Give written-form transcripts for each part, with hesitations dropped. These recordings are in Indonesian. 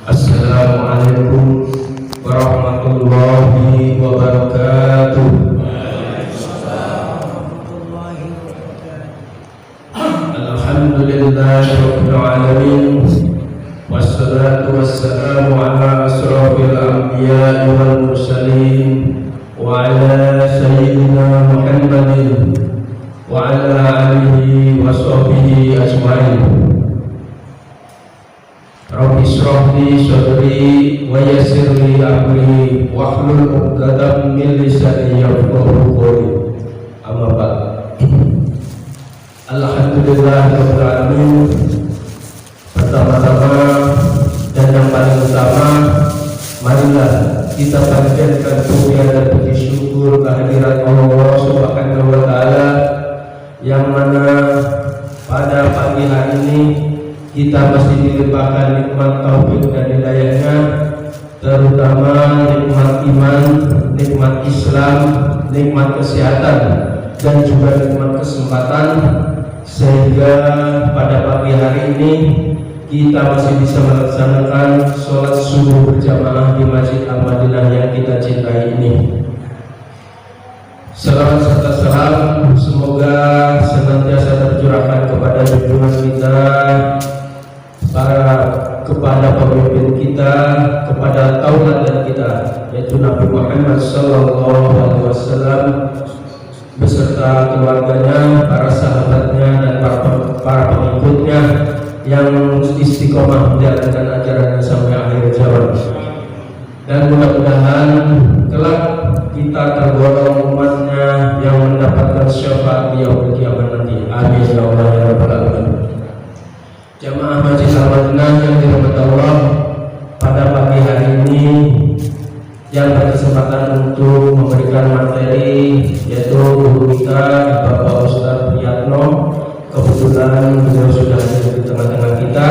Assalamualaikum warahmatullahi wabarakatuh. Alhamdulillahirabbil alamin. Wassalatu wassalamu ala asrofil anbiya'i wal mursalin wa ala sayyidina Muhammadin wa ala alihi wa sahbihi ajma'in. Rabbi shrah li sadri wa yassir li amri wahlul 'uqdatam min lisani yafqahu qawli. Amma ba'd. Alhamdulillahirabbil alamin. Pertama-tama dan yang paling utama, marilah kita panjatkan puja dan puji syukur kehadirat Allah Subhanahu wa taala yang mana pada pagi hari ini kita masih dilimpahkan nikmat taufik dan hidayahnya, terutama nikmat iman, nikmat Islam, nikmat kesehatan, dan juga nikmat kesempatan, sehingga pada pagi hari ini kita masih bisa melaksanakan sholat subuh berjamaah di Masjid Al-Madinah yang kita cintai ini. Salawat serta salam semoga senantiasa tercurahkan kepada junjungan kita, kepada pemimpin kita, kepada tauladan kita, yaitu Nabi Muhammad SAW beserta keluarganya, para sahabatnya, dan para pengikutnya yang istiqomah menjalankan ajarannya sampai akhir zaman. Dan mudah-mudahan kelak kita tergolong umatnya yang mendapatkan syafaat di yaumul kiamat nanti. Amin ya Allah ya rabbal alamin. Jamaah Masjid Al-Madinah yang dirahmati Allah, pada pagi hari ini yang berkesempatan untuk memberikan materi yaitu guru kita Bapak Ustadz Priyatno. Kebetulan beliau sudah ada di tengah-tengah kita.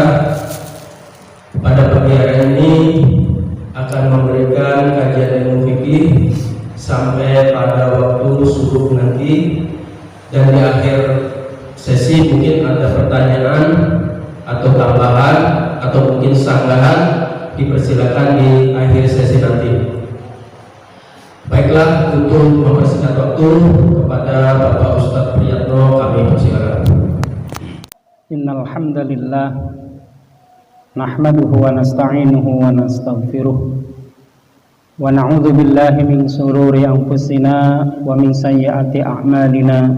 Pada pagi hari ini akan memberikan kajian ilmu fikih sampai pada waktu subuh nanti, dan di akhir sesi mungkin ada pertanyaan atau tambahan atau mungkin sanggahan, dipersilakan di akhir sesi nanti. Baiklah, untuk mempersingkat waktu kepada Bapak Ustadz Priyatno kami persilakan. Innal hamdalillah nahmaduhu wa nasta'inuhu wa nastaghfiruh wa na'udzu billahi min shururi anfusina wa min sayyiati a'malina.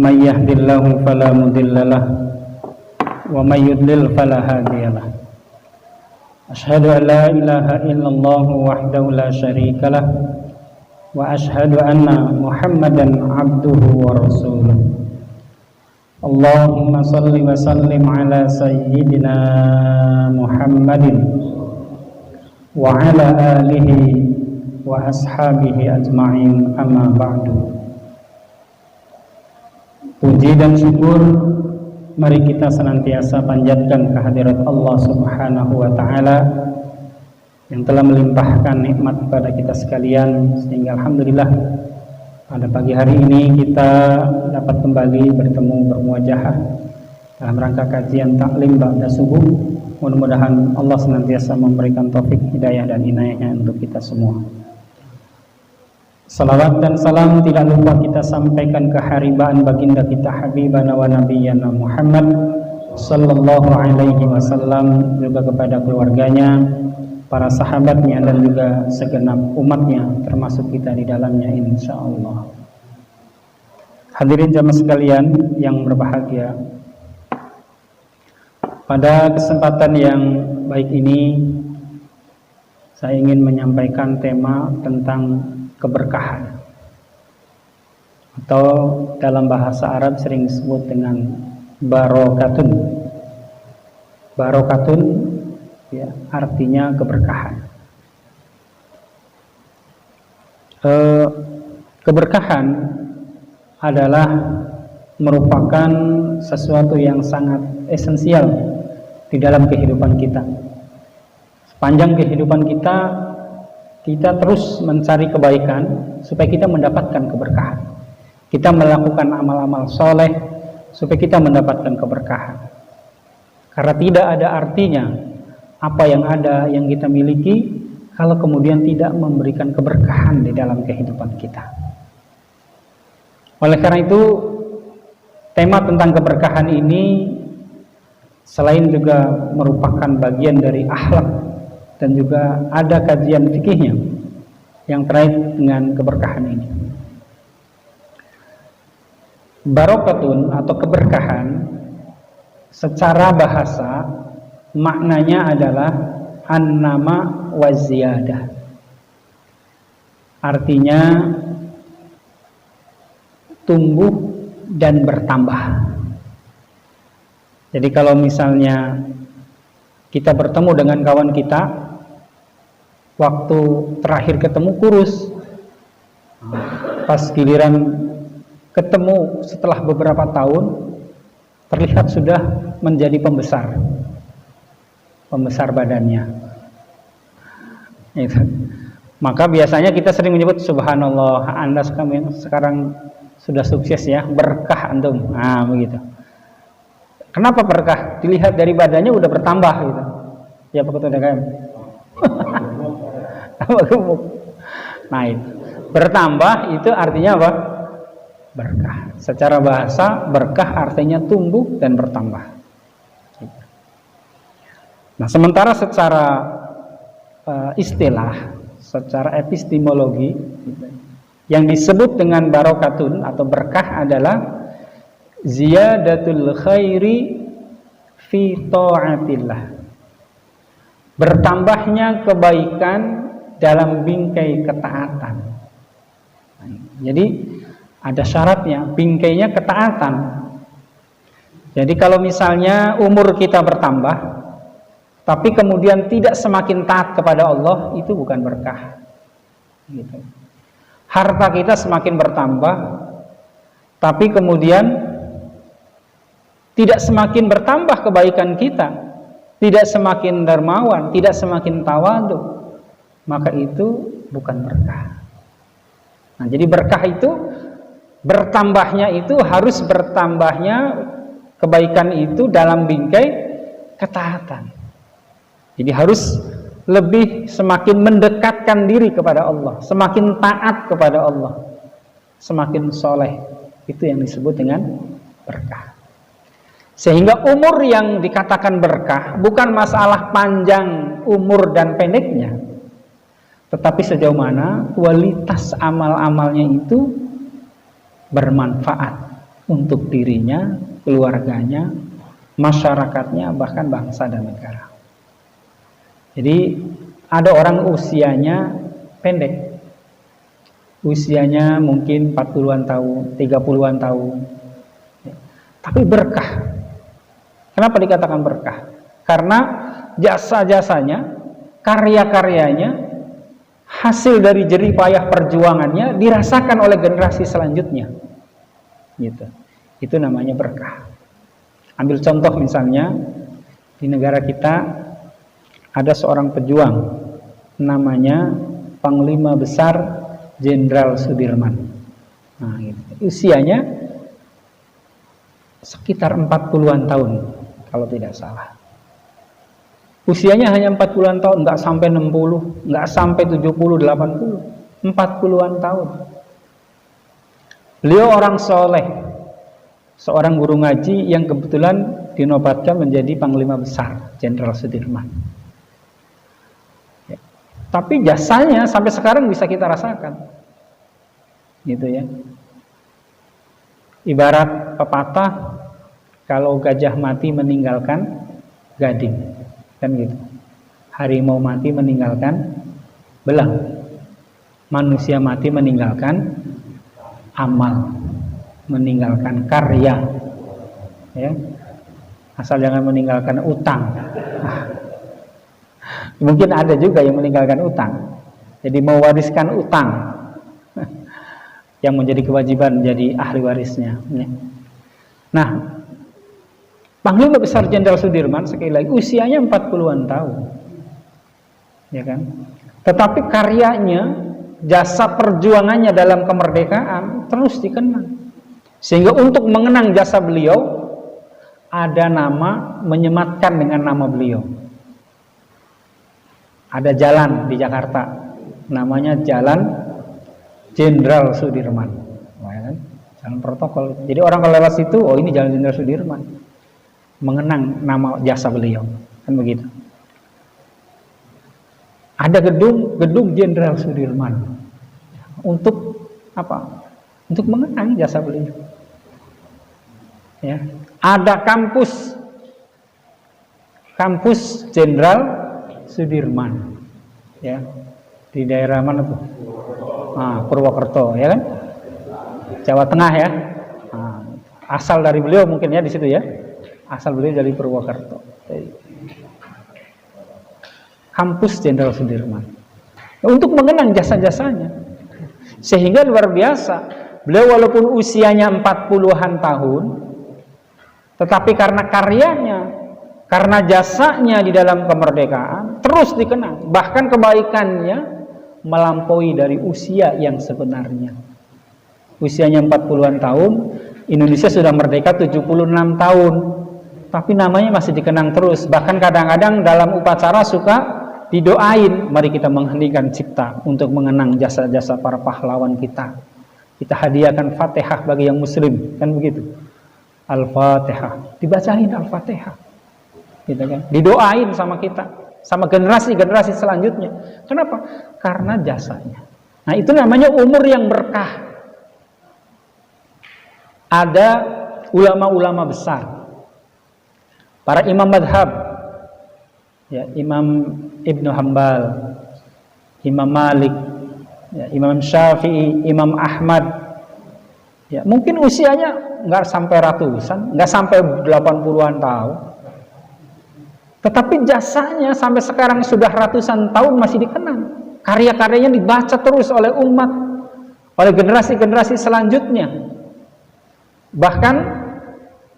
May yahdihillahu fala mudhillalah wa may yudlil fala hadiyalah. Asyhadu an la ilaha illallah wahdahu la syarikalah wa asyhadu anna Muhammadan abduhu wa rasuluh. Allahumma salli wa sallim ala sayyidina Muhammadin wa ala alihi wa ashabihi ajma'in, amma ba'du. Puji dan syukur mari kita senantiasa panjatkan kehadirat Allah Subhanahu wa ta'ala yang telah melimpahkan nikmat kepada kita sekalian, sehingga alhamdulillah pada pagi hari ini kita dapat kembali bertemu bermuajahah dalam rangka kajian taklim ba'da subuh. Mudah-mudahan Allah senantiasa memberikan taufik, hidayah, dan inayahnya untuk kita semua. Salawat dan salam tidak lupa kita sampaikan keharibaan baginda kita Habibana wa Nabiyyana Muhammad sallallahu alaihi wasallam, juga kepada keluarganya, para sahabatnya, dan juga segenap umatnya, termasuk kita di dalamnya insyaallah. Hadirin jamaah sekalian yang berbahagia, pada kesempatan yang baik ini saya ingin menyampaikan tema tentang keberkahan, atau dalam bahasa Arab sering disebut dengan barokatun. Barokatun ya, artinya keberkahan. Keberkahan adalah merupakan sesuatu yang sangat esensial di dalam kehidupan kita. Sepanjang kehidupan kita, kita terus mencari kebaikan supaya kita mendapatkan keberkahan. Kita melakukan amal-amal soleh supaya kita mendapatkan keberkahan. Karena tidak ada artinya apa yang ada, yang kita miliki, kalau kemudian tidak memberikan keberkahan di dalam kehidupan kita. Oleh karena itu, tema tentang keberkahan ini selain juga merupakan bagian dari akhlak dan juga ada kajian fikihnya yang terkait dengan keberkahan ini. Barokatun atau keberkahan secara bahasa maknanya adalah an-nama wa ziyadah. Artinya tumbuh dan bertambah. Jadi kalau misalnya kita bertemu dengan kawan kita, waktu terakhir ketemu kurus, pas giliran ketemu setelah beberapa tahun terlihat sudah menjadi pembesar badannya. Itu. Maka biasanya kita sering menyebut subhanallah, Anda sekarang sudah sukses ya, berkah antum. Nah, begitu. Kenapa berkah? Dilihat dari badannya udah bertambah gitu. Ya Pak Ketua DKM. Nah, itu. Bertambah itu artinya apa? Berkah. Secara bahasa berkah artinya tumbuh dan bertambah. Nah, sementara secara istilah, secara epistemologi, yang disebut dengan barokatun atau berkah adalah ziyadatul khairi fi ta'atillah, bertambahnya kebaikan dalam bingkai ketaatan. Jadi ada syaratnya, bingkainya ketaatan. Jadi kalau misalnya umur kita bertambah tapi kemudian tidak semakin taat kepada Allah, itu bukan berkah gitu. Harta kita semakin bertambah tapi kemudian tidak semakin bertambah kebaikan kita, tidak semakin dermawan, tidak semakin tawadu, maka itu bukan berkah. Nah, jadi berkah itu bertambahnya itu harus bertambahnya kebaikan itu dalam bingkai ketaatan. Jadi harus lebih semakin mendekatkan diri kepada Allah, semakin taat kepada Allah, semakin soleh. Itu yang disebut dengan berkah. Sehingga umur yang dikatakan berkah bukan masalah panjang umur dan pendeknya, tetapi sejauh mana kualitas amal-amalnya itu bermanfaat untuk dirinya, keluarganya, masyarakatnya, bahkan bangsa dan negara. Jadi ada orang usianya pendek, usianya mungkin 40-an tahun, 30-an tahun, tapi berkah. Kenapa dikatakan berkah? Karena jasa-jasanya, karya-karyanya, hasil dari jerih payah perjuangannya dirasakan oleh generasi selanjutnya. Gitu. Itu namanya berkah. Ambil contoh misalnya di negara kita ada seorang pejuang namanya Panglima Besar Jenderal Sudirman. Nah, gitu. Usianya sekitar 40-an tahun kalau tidak salah. Usianya hanya 40-an tahun, nggak sampai 60, nggak sampai 70, 80, 40-an tahun. Beliau orang soleh, seorang guru ngaji yang kebetulan dinobatkan menjadi Panglima Besar Jenderal Sudirman. Ya. Tapi jasanya sampai sekarang bisa kita rasakan, gitu ya. Ibarat pepatah, kalau gajah mati meninggalkan gading, kan gitu. Harimau mati meninggalkan belang, manusia mati meninggalkan amal, meninggalkan karya, ya. Asal jangan meninggalkan utang. Mungkin ada juga yang meninggalkan utang, jadi mewariskan utang yang menjadi kewajiban menjadi ahli warisnya. Nah, Panglima Besar Jenderal Sudirman sekali lagi usianya 40-an tahun, ya kan? Tetapi karyanya, jasa perjuangannya dalam kemerdekaan terus dikenang. Sehingga untuk mengenang jasa beliau, ada nama menyematkan dengan nama beliau. Ada jalan di Jakarta, namanya Jalan Jenderal Sudirman, kan? Jalan protokol. Jadi orang kalau lewat situ, oh ini Jalan Jenderal Sudirman, mengenang nama jasa beliau, kan begitu. Ada gedung Jenderal Sudirman untuk apa? Untuk mengenang jasa beliau. Ya. Ada kampus Jenderal Sudirman, ya, di daerah mana tuh? Purwokerto, ya kan? Jawa Tengah, ya. Asal dari beliau mungkin ya di situ, ya. Asal beliau dari Purwokerto. Kampus Jenderal Sudirman untuk mengenang jasa-jasanya, sehingga luar biasa. Beliau walaupun usianya 40-an tahun, tetapi karena karyanya, karena jasanya di dalam kemerdekaan terus dikenang, bahkan kebaikannya melampaui dari usia yang sebenarnya. Usianya 40-an tahun, Indonesia sudah merdeka 76 tahun, tapi namanya masih dikenang terus. Bahkan kadang-kadang dalam upacara suka didoain, mari kita mengheningkan cipta untuk mengenang jasa-jasa para pahlawan kita. Kita hadiahkan Fatihah bagi yang muslim, kan begitu. Al-Fatihah, dibacain Al-Fatihah, gitu kan? Didoain sama kita, sama generasi-generasi selanjutnya. Kenapa? Karena jasanya. Nah, itu namanya umur yang berkah. Ada ulama-ulama besar, para imam madhab, ya, Imam Ibnu Hambal, Imam Malik, ya, Imam Syafi'i, Imam Ahmad, ya, mungkin usianya nggak sampai ratusan, nggak sampai 80-an tahun, tetapi jasanya sampai sekarang sudah ratusan tahun masih dikenang. Karya-karyanya dibaca terus oleh umat, oleh generasi-generasi selanjutnya. Bahkan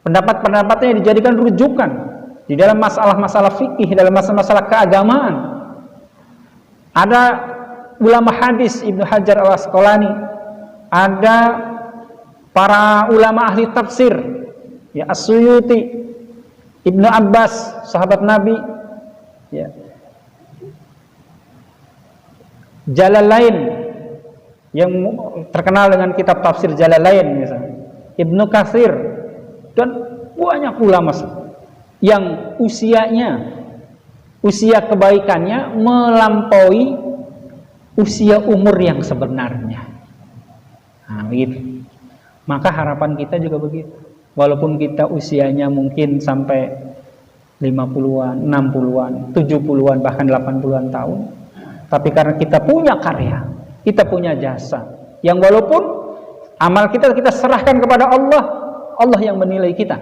pendapat-pendapatnya dijadikan rujukan di dalam masalah-masalah fikih, dalam masalah-masalah keagamaan. Ada ulama hadis Ibnu Hajar Al-Asqalani, ada para ulama ahli tafsir, ya, As-Suyuti, Ibnu Abbas, sahabat Nabi, ya, Jalalain yang terkenal dengan kitab tafsir Jalalain misalnya, Ibnu Katsir, dan banyak ulama yang usia kebaikannya melampaui usia umur yang sebenarnya. Nah, begitu. Maka harapan kita juga begitu. Walaupun kita usianya mungkin sampai 50-an, 60-an, 70-an, bahkan 80-an tahun, tapi karena kita punya karya, kita punya jasa, yang walaupun amal kita serahkan kepada Allah, Allah yang menilai kita,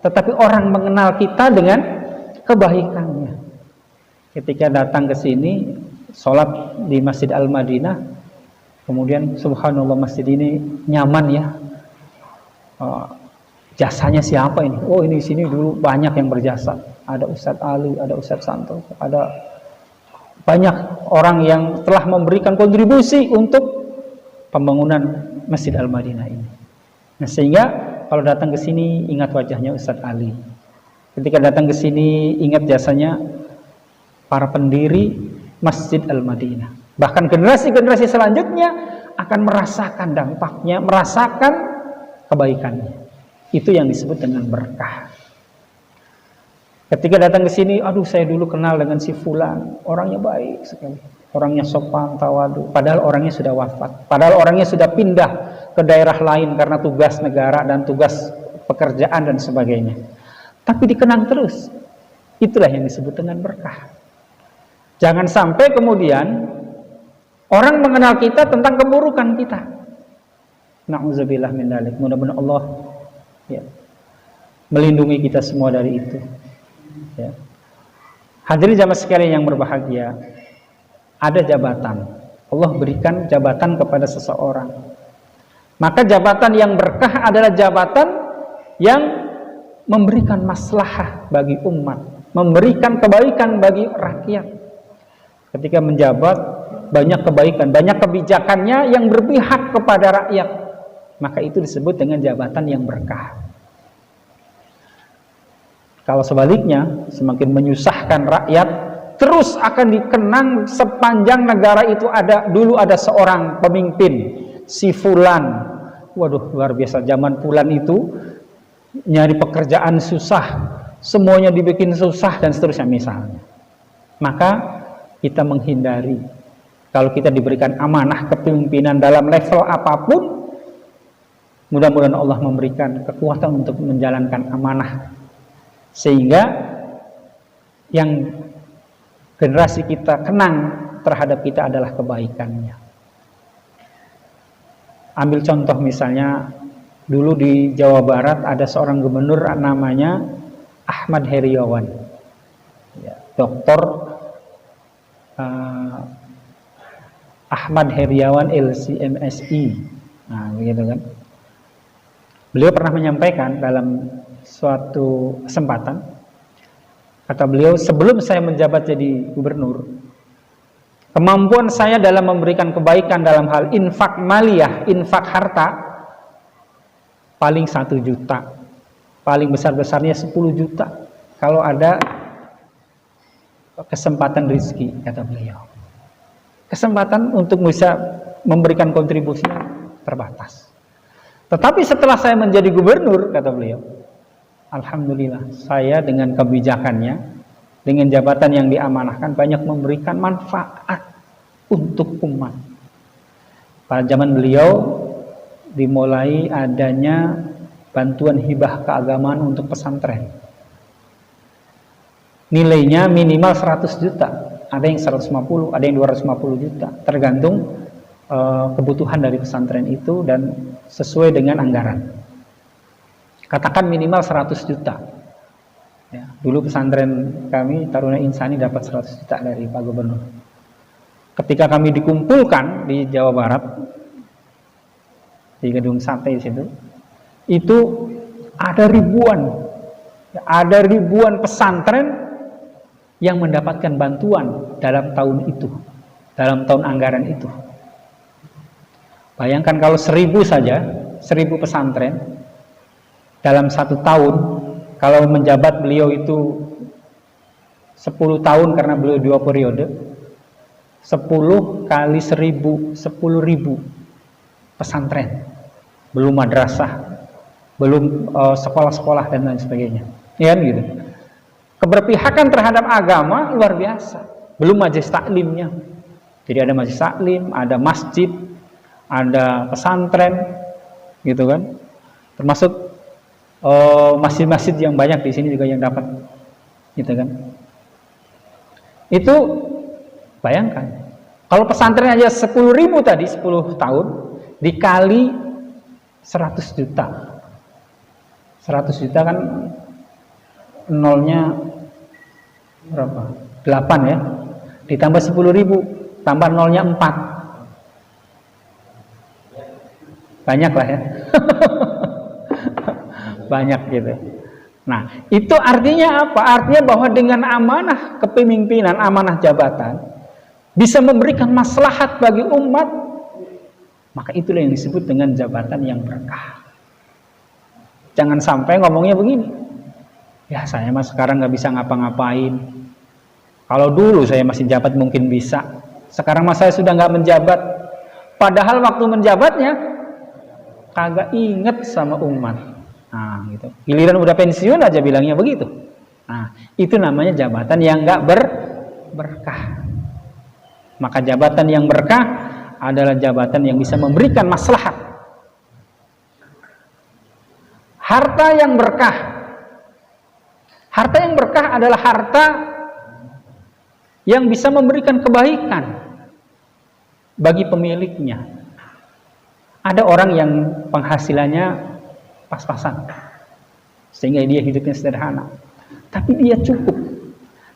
tetapi orang mengenal kita dengan kebaikannya. Ketika datang ke sini, sholat di Masjid Al-Madinah, kemudian subhanallah, masjid ini nyaman, ya. Jasanya siapa ini? Oh, ini di sini dulu banyak yang berjasa. Ada Ustadz Ali, ada Ustadz Santo, ada banyak orang yang telah memberikan kontribusi untuk pembangunan Masjid Al-Madinah ini. Nah, sehingga kalau datang ke sini ingat wajahnya Ustadz Ali. Ketika datang ke sini ingat jasanya para pendiri Masjid Al-Madinah. Bahkan generasi-generasi selanjutnya akan merasakan dampaknya, merasakan kebaikannya. Itu yang disebut dengan berkah. Ketika datang ke sini, aduh, saya dulu kenal dengan si fulan, orangnya baik sekali, orangnya sopan, tawadu, padahal orangnya sudah wafat, padahal orangnya sudah pindah ke daerah lain karena tugas negara dan tugas pekerjaan dan sebagainya, tapi dikenang terus. Itulah yang disebut dengan berkah. Jangan sampai kemudian orang mengenal kita tentang keburukan kita. Na'udzubillah min dzalik. Mudah-mudahan Allah, ya, melindungi kita semua dari itu, ya. Hadirin jamaah sekalian yang berbahagia, ada jabatan, Allah berikan jabatan kepada seseorang, maka jabatan yang berkah adalah jabatan yang memberikan maslahah bagi umat, memberikan kebaikan bagi rakyat. Ketika menjabat, banyak kebaikan, banyak kebijakannya yang berpihak kepada rakyat, maka itu disebut dengan jabatan yang berkah. Kalau sebaliknya, semakin menyusahkan rakyat, terus akan dikenang sepanjang negara itu dulu ada seorang pemimpin, si Fulan. Waduh, luar biasa, zaman Fulan itu nyari pekerjaan susah, semuanya dibikin susah dan seterusnya misalnya. Maka kita menghindari, kalau kita diberikan amanah kepemimpinan dalam level apapun, mudah-mudahan Allah memberikan kekuatan untuk menjalankan amanah, sehingga yang generasi kita kenang terhadap kita adalah kebaikannya. Ambil contoh misalnya, dulu di Jawa Barat ada seorang gubernur namanya Ahmad Heriawan, Dr. Ahmad Heriawan LCMSI. Nah, begitu kan. Beliau pernah menyampaikan dalam suatu kesempatan, kata beliau, sebelum saya menjabat jadi gubernur, kemampuan saya dalam memberikan kebaikan dalam hal infak maliyah, infak harta, paling 1 juta, paling besar-besarnya 10 juta kalau ada kesempatan rezeki, kata beliau. Kesempatan untuk bisa memberikan kontribusi terbatas. Tetapi setelah saya menjadi gubernur, kata beliau, alhamdulillah, saya dengan kebijakannya, dengan jabatan yang diamanahkan, banyak memberikan manfaat untuk umat. Pada zaman beliau dimulai adanya bantuan hibah keagamaan untuk pesantren. Nilainya minimal 100 juta, ada yang 150, ada yang 250 juta, tergantung kebutuhan dari pesantren itu dan sesuai dengan anggaran. Katakan minimal 100 juta. Ya, dulu pesantren kami Taruna Insani dapat 100 juta dari Pak Gubernur. Ketika kami dikumpulkan di Jawa Barat, di gedung sate situ, itu ada ribuan pesantren yang mendapatkan bantuan dalam tahun itu, dalam tahun anggaran itu. Bayangkan kalau 1000 saja, 1000 pesantren dalam 1 tahun, kalau menjabat beliau itu 10 tahun karena beliau 2 periode, 10 kali 1000, 10.000 pesantren, belum madrasah, belum sekolah-sekolah dan lain sebagainya, ya gitu. Keberpihakan terhadap agama luar biasa. Belum majelis taklimnya, jadi ada majelis taklim, ada masjid, ada pesantren, gitu kan. Termasuk masjid-masjid yang banyak di sini juga yang dapat, gitu kan. Itu bayangkan, kalau pesantren aja 10.000 tadi, 10 tahun dikali 100 juta. 100 juta kan nolnya berapa? 8 ya. Ditambah 10.000, tambah nolnya 4. Banyak lah ya. Banyak gitu. Nah, itu artinya apa? Artinya bahwa dengan amanah kepemimpinan, amanah jabatan bisa memberikan maslahat bagi umat, maka itulah yang disebut dengan jabatan yang berkah. Jangan sampai ngomongnya begini, ya saya mas sekarang nggak bisa ngapa-ngapain. Kalau dulu saya masih jabat mungkin bisa, sekarang mas saya sudah nggak menjabat. Padahal waktu menjabatnya kagak inget sama umat. Nah, gitu. Giliran udah pensiun aja bilangnya begitu. Nah, itu namanya jabatan yang nggak berkah. Maka jabatan yang berkah adalah jabatan yang bisa memberikan maslahat. Harta yang berkah. Harta yang berkah adalah harta yang bisa memberikan kebaikan bagi pemiliknya. Ada orang yang penghasilannya pas-pasan, sehingga dia hidupnya sederhana, tapi dia cukup.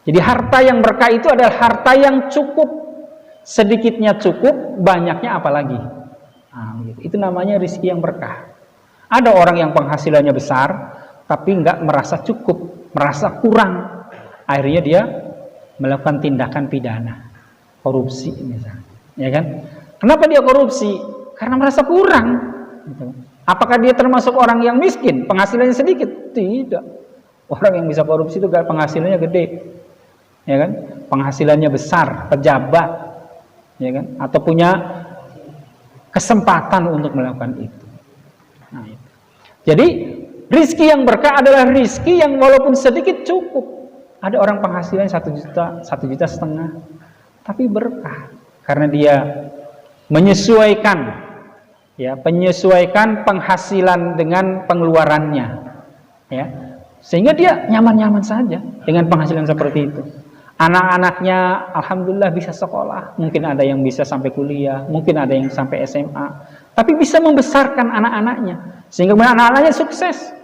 Jadi harta yang berkah itu adalah harta yang cukup, sedikitnya cukup, banyaknya apalagi. Nah, gitu. Itu namanya rezeki yang berkah. Ada orang yang penghasilannya besar, tapi nggak merasa cukup, merasa kurang, akhirnya dia melakukan tindakan pidana, korupsi misalnya, ya kan? Kenapa dia korupsi? Karena merasa kurang. Gitu. Apakah dia termasuk orang yang miskin, penghasilannya sedikit? Tidak. Orang yang bisa korupsi itu penghasilannya gede, ya kan? penghasilannya besar, pejabat, ya kan, atau punya kesempatan untuk melakukan itu. Nah, itu. Jadi rizki yang berkah adalah rizki yang walaupun sedikit cukup. Ada orang penghasilan 1 juta, 1,5 juta, tapi berkah karena dia menyesuaikan, ya, penyesuaikan penghasilan dengan pengeluarannya, ya, sehingga dia nyaman-nyaman saja dengan penghasilan seperti itu. Anak-anaknya alhamdulillah bisa sekolah, mungkin ada yang bisa sampai kuliah, mungkin ada yang sampai SMA, tapi bisa membesarkan anak-anaknya sehingga anak-anaknya sukses.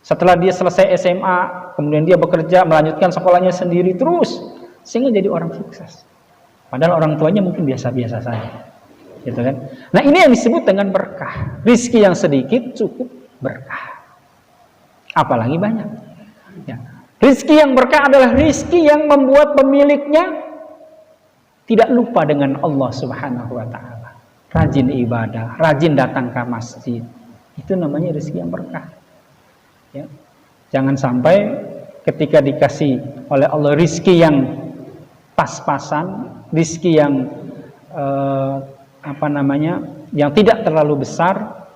Setelah dia selesai SMA, kemudian dia bekerja, melanjutkan sekolahnya sendiri terus, sehingga jadi orang sukses. Padahal orang tuanya mungkin biasa-biasa saja, gitu kan? Nah, ini yang disebut dengan berkah. Rizki yang sedikit cukup berkah, apalagi banyak. Ya. Rizki yang berkah adalah rizki yang membuat pemiliknya tidak lupa dengan Allah Subhanahu wa Ta'ala. Rajin ibadah, rajin datang ke masjid. Itu namanya rizki yang berkah. Ya. Jangan sampai ketika dikasih oleh Allah rizki yang pas-pasan, rizki yang yang tidak terlalu besar,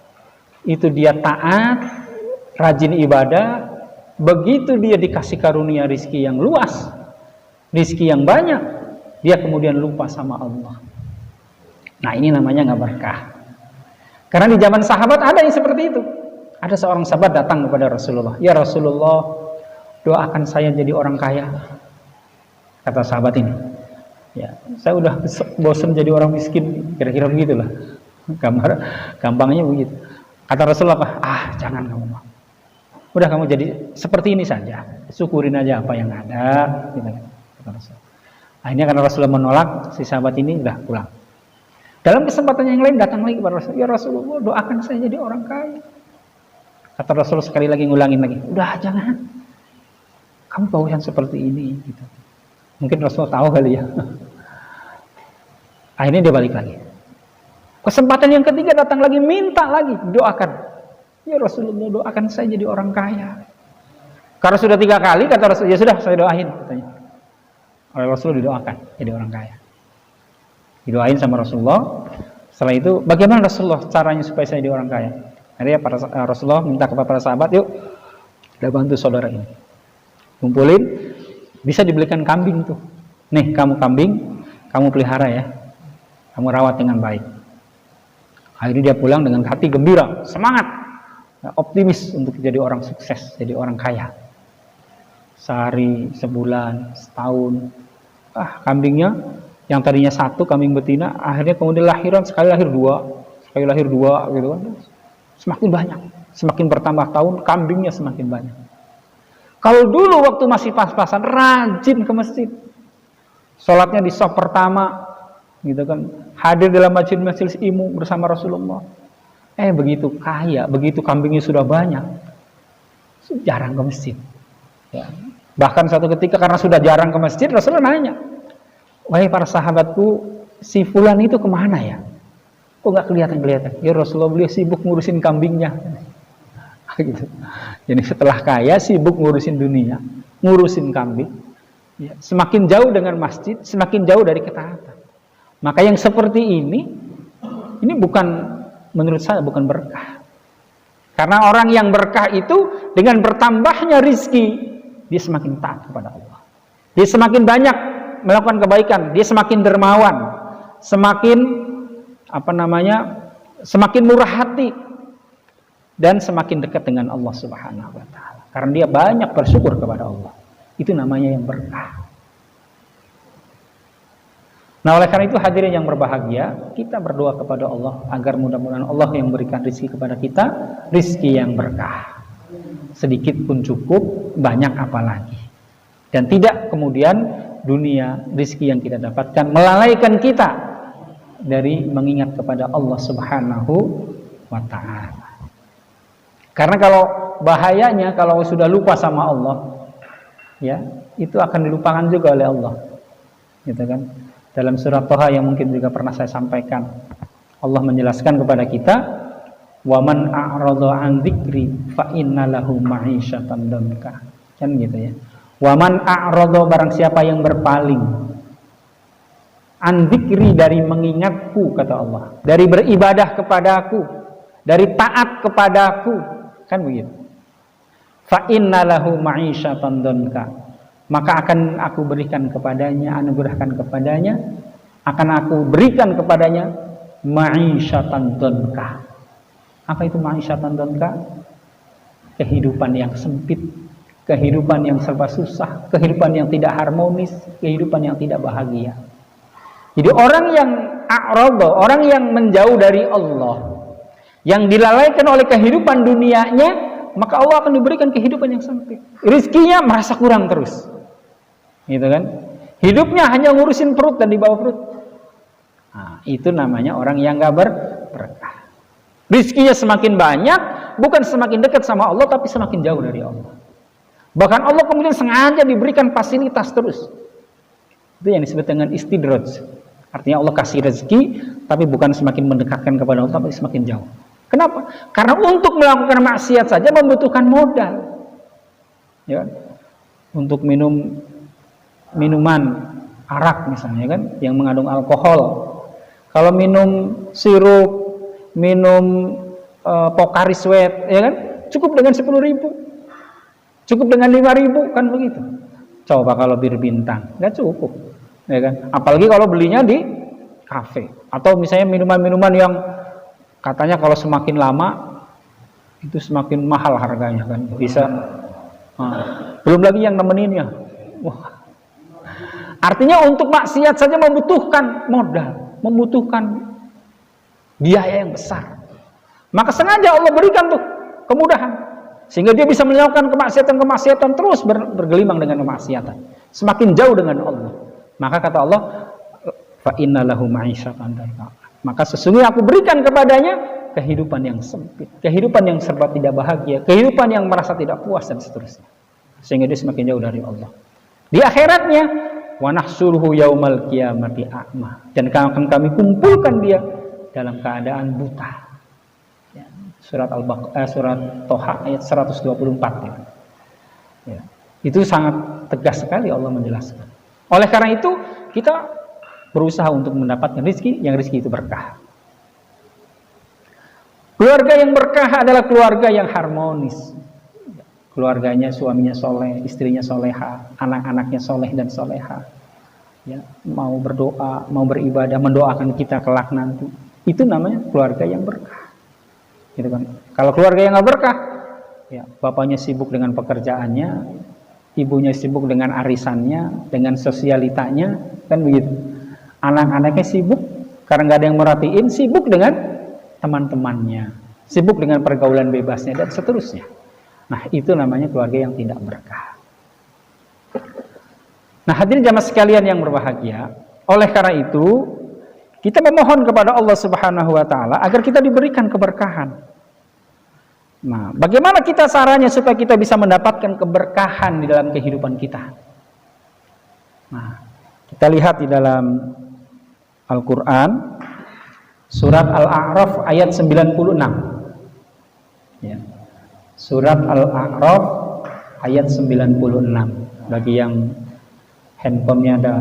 itu dia taat, rajin ibadah, begitu dia dikasih karunia rizki yang luas, rizki yang banyak, dia kemudian lupa sama Allah. Nah, ini namanya nggak berkah. Karena di zaman sahabat ada yang seperti itu. Ada seorang sahabat datang kepada Rasulullah, "Ya Rasulullah, doakan saya jadi orang kaya." Kata sahabat ini, "Ya, saya udah bosan jadi orang miskin." Kira-kira begitulah. Gampangnya begitu. Kata Rasulullah, "Jangan kamu mau. Udah kamu jadi seperti ini saja. Syukurin aja apa yang ada." Gitu. Kata Rasulullah. Akhirnya karena Rasulullah menolak, si sahabat ini udah pulang. Dalam kesempatan yang lain datang lagi kepada Rasulullah, "Ya Rasulullah, doakan saya jadi orang kaya." Kata Rasulullah sekali lagi, ngulangin lagi, "Udah jangan, kamu bausan seperti ini." Gitu. Mungkin Rasulullah tahu kali ya. Akhirnya dia balik lagi. Kesempatan yang ketiga datang lagi, minta lagi, doakan. "Ya Rasulullah, doakan saya jadi orang kaya." Karena sudah 3 kali, kata Rasulullah, "Ya sudah, saya doain." Katanya. Oleh Rasulullah didoakan jadi orang kaya. Didoain sama Rasulullah. Setelah itu, bagaimana Rasulullah caranya supaya saya jadi orang kaya? Akhirnya Rasulullah minta kepada para sahabat, "Yuk, kita bantu saudara ini. Kumpulin, bisa dibelikan kambing tuh. Nih, kamu kambing, kamu pelihara ya. Kamu rawat dengan baik." Akhirnya dia pulang dengan hati gembira, semangat, optimis untuk jadi orang sukses, jadi orang kaya. Sehari, sebulan, setahun, kambingnya yang tadinya 1 kambing betina, akhirnya kemudian lahiran, sekali lahir 2, sekali lahir 2, gitu kan. Semakin banyak, semakin bertambah tahun, kambingnya semakin banyak. Kalau dulu waktu masih pas-pasan, rajin ke masjid, sholatnya di shaf pertama, gitu kan, hadir dalam majelis ilmu bersama Rasulullah. Begitu kaya, begitu kambingnya sudah banyak, jarang ke masjid. Ya. Bahkan suatu ketika karena sudah jarang ke masjid, Rasulullah nanya, "Wahai para sahabatku, si fulan itu kemana ya? Kok nggak kelihatan-kelihatan?" "Ya Rasulullah, beliau sibuk ngurusin kambingnya." Gitu. Jadi setelah kaya sibuk ngurusin dunia, ngurusin kambing. Ya, semakin jauh dengan masjid, semakin jauh dari ketaatan. Maka yang seperti ini bukan, menurut saya bukan berkah. Karena orang yang berkah itu dengan bertambahnya rizki, dia semakin taat kepada Allah. Dia semakin banyak melakukan kebaikan, dia semakin dermawan, semakin semakin murah hati, dan semakin dekat dengan Allah Subhanahu wa Ta'ala. Karena dia banyak bersyukur kepada Allah. Itu namanya yang berkah. Nah, oleh karena itu hadirin yang berbahagia, kita berdoa kepada Allah agar mudah-mudahan Allah yang berikan rizki kepada kita, rizki yang berkah. Sedikit pun cukup, banyak apalagi. Dan tidak kemudian dunia, rizki yang kita dapatkan melalaikan kita dari mengingat kepada Allah Subhanahu wa Ta'ala. Karena kalau bahayanya kalau sudah lupa sama Allah, ya, itu akan dilupakan juga oleh Allah. Gitu kan? Dalam surat Thaha yang mungkin juga pernah saya sampaikan, Allah menjelaskan kepada kita, "Wa man a'rada 'an dzikri fa inna lahu ma'isyatan danka." Kan gitu ya. Waman a'rada, barang siapa yang berpaling, an dzikri, dari mengingatku, kata Allah, dari beribadah kepadaku, dari taat kepadaku, kan begitu. Fa innalahu ma'isyatan dhanka, maka akan aku berikan kepadanya, anugerahkan kepadanya, akan aku berikan kepadanya ma'isyatan dhanka. Apa itu ma'isyatan dhanka? Kehidupan yang sempit, kehidupan yang serba susah, kehidupan yang tidak harmonis, kehidupan yang tidak bahagia. Jadi orang yang a'rada, orang yang menjauh dari Allah, yang dilalaikan oleh kehidupan dunianya, maka Allah akan diberikan kehidupan yang sempit. Rizkinya merasa kurang terus, gitu kan? Hidupnya hanya ngurusin perut dan di bawah perut. Nah, itu namanya orang yang gak berkah. Rizkinya semakin banyak, bukan semakin dekat sama Allah, tapi semakin jauh dari Allah. Bahkan Allah kemudian sengaja diberikan fasilitas terus. Itu yang disebut dengan istidraj. Artinya Allah kasih rezeki, tapi bukan semakin mendekatkan kepada Allah, tapi semakin jauh. Kenapa? Karena untuk melakukan maksiat saja membutuhkan modal. Ya, untuk minuman arak misalnya kan, yang mengandung alkohol. Kalau minum sirup, minum Pocari Sweat, ya kan, cukup dengan 10.000, cukup dengan 5.000, kan begitu. Coba kalau bir bintang, nggak cukup, ya kan. Apalagi kalau belinya di kafe, atau misalnya minuman-minuman yang katanya kalau semakin lama itu semakin mahal harganya, kan bisa. Belum lagi yang nemeninnya. Wah. Artinya untuk maksiat saja membutuhkan modal, membutuhkan biaya yang besar. Maka sengaja Allah berikan tuh kemudahan, sehingga dia bisa melakukan kemaksiatan-kemaksiatan, terus bergelimang dengan kemaksiatan, semakin jauh dengan Allah. Maka kata Allah, fa innalahu ma'isyatan dhanka, maka sesungguhnya aku berikan kepadanya kehidupan yang sempit, kehidupan yang serba tidak bahagia, kehidupan yang merasa tidak puas dan seterusnya, sehingga dia semakin jauh dari Allah. Di akhiratnya, wa nahsuruhu yaumal qiyamati a'ma, dan akan kami kumpulkan dia dalam keadaan buta. Ya, surat surat Toha ayat 124. Ya. Itu sangat tegas sekali Allah menjelaskan. Oleh karena itu kita berusaha untuk mendapatkan rezeki yang rezeki itu berkah. Keluarga yang berkah adalah keluarga yang harmonis. Keluarganya, suaminya soleh, istrinya soleha, anak-anaknya soleh dan soleha. Ya, mau berdoa, mau beribadah, mendoakan kita kelak nanti. Itu namanya keluarga yang berkah. Gitu kan? Kalau keluarga yang nggak berkah, ya, bapaknya sibuk dengan pekerjaannya, ibunya sibuk dengan arisannya, dengan sosialitanya, kan begitu. Anak-anaknya sibuk karena nggak ada yang merhatiin, sibuk dengan teman-temannya, sibuk dengan pergaulan bebasnya dan seterusnya. Nah, itu namanya keluarga yang tidak berkah. Nah, hadirin jamaah sekalian yang berbahagia, oleh karena itu kita memohon kepada Allah Subhanahu wa taala agar kita diberikan keberkahan. Nah, bagaimana kita caranya supaya kita bisa mendapatkan keberkahan di dalam kehidupan kita? Nah, kita lihat di dalam Al-Qur'an surat Al-A'raf ayat 96. Ya. Surat Al-A'raf ayat 96. Bagi yang handphonenya ada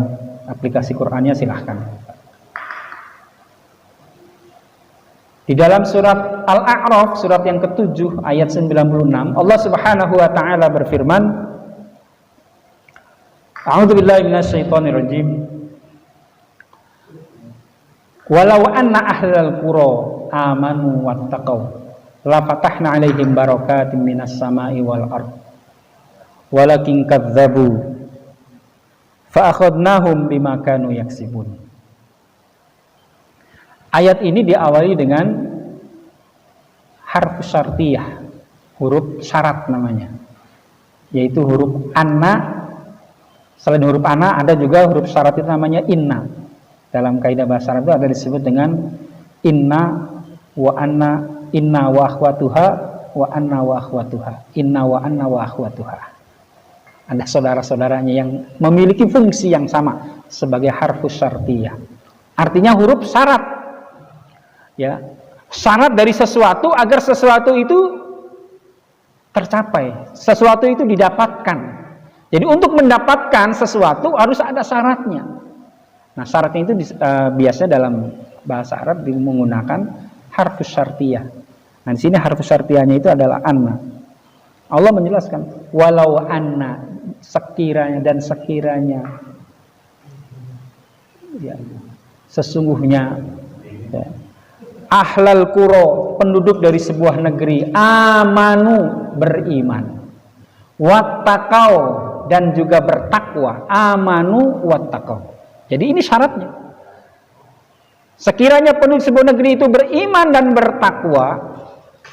aplikasi Qur'annya, silahkan. Di dalam surat Al-A'raf, surat yang ke-7 ayat 96, Allah Subhanahu wa taala berfirman, A'udzubillahi minasyaitonirrajim. Walau anna ahlal qura amanu wattaqau la fatahna 'alaihim barakatim minas sama'i wal ard. Walakin kadzdzabu fa akhadnahum bima kanu yaksibun. Ayat ini diawali dengan harf syartiyah, huruf syarat namanya, yaitu huruf anna. Selain huruf anna ada juga huruf syarat itu namanya inna. Dalam kaidah bahasa Arab itu ada disebut dengan inna wa anna, inna wa akhwatuha, wa anna wa akhwatuha, inna wa anna wa akhwatuha. Ada saudara-saudaranya yang memiliki fungsi yang sama sebagai harfus syartiyah. Artinya huruf syarat. Ya, syarat dari sesuatu agar sesuatu itu tercapai, sesuatu itu didapatkan, Jadi untuk mendapatkan sesuatu harus ada syaratnya. Nah, syaratnya itu biasanya dalam bahasa Arab menggunakan harfus syartiyah. Nah, di sini harfus syartiyahnya itu adalah anna. Allah menjelaskan, walau anna, sekiranya dan sekiranya, ya, sesungguhnya, ya, ahlal qura, penduduk dari sebuah negeri, amanu, beriman, wattaqau, dan juga bertakwa, amanu wattaqau. Jadi ini syaratnya. Sekiranya penduduk sebuah negeri itu beriman dan bertakwa,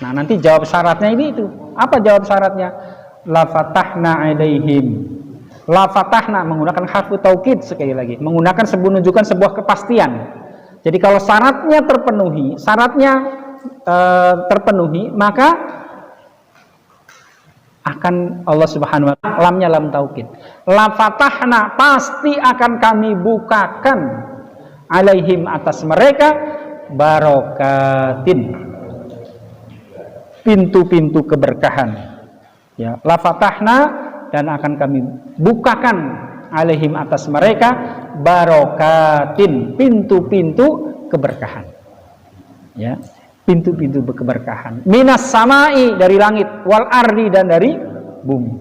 nah nanti jawab syaratnya ini itu. Apa jawab syaratnya? La fatahna alaihim. La fatahna menggunakan harfu taukid sekali lagi, menggunakan menunjukkan sebuah kepastian. Jadi kalau syaratnya terpenuhi, maka akan Allah Subhanahu wa ta'ala, lamnya lam taukid. La fatahna, pasti akan kami bukakan, alaihim, atas mereka, barokatin, pintu-pintu keberkahan. Ya, la fatahna, dan akan kami bukakan, alaihim, atas mereka, barokatin, pintu-pintu keberkahan. Ya, pintu-pintu keberkahan. Minas samai, dari langit, wal ardi, dan dari bumi.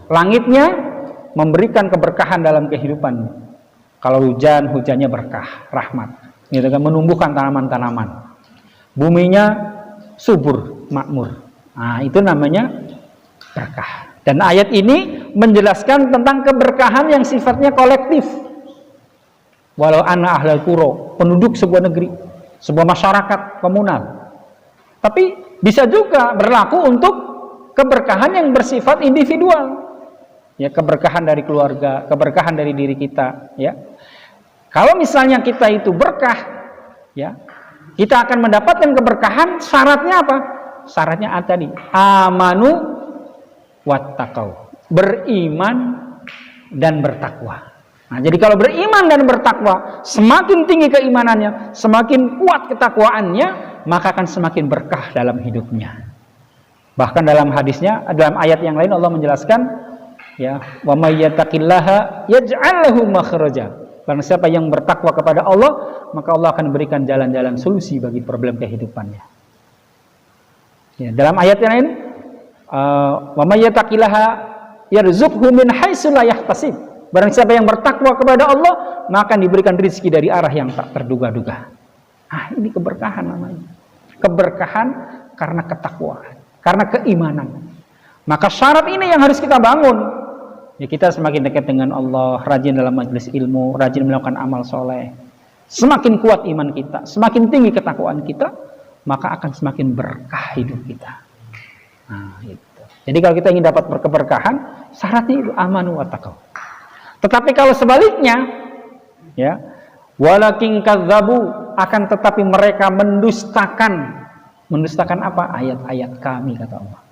Langitnya memberikan keberkahan dalam kehidupan. Kalau hujan, hujannya berkah, rahmat. Gitu kan, menumbuhkan tanaman-tanaman. Buminya subur, makmur. Nah, itu namanya berkah. Dan ayat ini menjelaskan tentang keberkahan yang sifatnya kolektif. Walau anna ahlal qura, penduduk sebuah negeri, sebuah masyarakat komunal. Tapi bisa juga berlaku untuk keberkahan yang bersifat individual. Ya, keberkahan dari keluarga, keberkahan dari diri kita, ya. Kalau misalnya kita itu berkah, ya, kita akan mendapatkan keberkahan, syaratnya apa? Syaratnya tadi, amanu wattaqau, beriman dan bertakwa. Nah, jadi kalau beriman dan bertakwa, semakin tinggi keimanannya, semakin kuat ketakwaannya, maka akan semakin berkah dalam hidupnya. Bahkan dalam hadisnya, dalam ayat yang lain Allah menjelaskan, ya, wa may yattaqillaha yaj'al lahu makhraja. Karena siapa yang bertakwa kepada Allah, maka Allah akan berikan jalan-jalan solusi bagi problem kehidupannya. Ya, dalam ayat yang lain, wa may yattaqillaha yarzuqhu min haitsu la yahtasib. Barang siapa yang bertakwa kepada Allah, maka diberikan rezeki dari arah yang tak terduga-duga. Ah, ini keberkahan namanya. Keberkahan karena ketakwaan, karena keimanan. Maka syarat ini yang harus kita bangun. Ya, kita semakin dekat dengan Allah, rajin dalam majelis ilmu, rajin melakukan amal soleh. Semakin kuat iman kita, semakin tinggi ketakwaan kita, maka akan semakin berkah hidup kita. Nah, itu. Jadi kalau kita ingin dapat keberkahan, syaratnya itu amanu wattaqau. Tetapi kalau sebaliknya, ya, walakin kadzabu, akan tetapi mereka mendustakan apa? Ayat-ayat kami, kata Allah.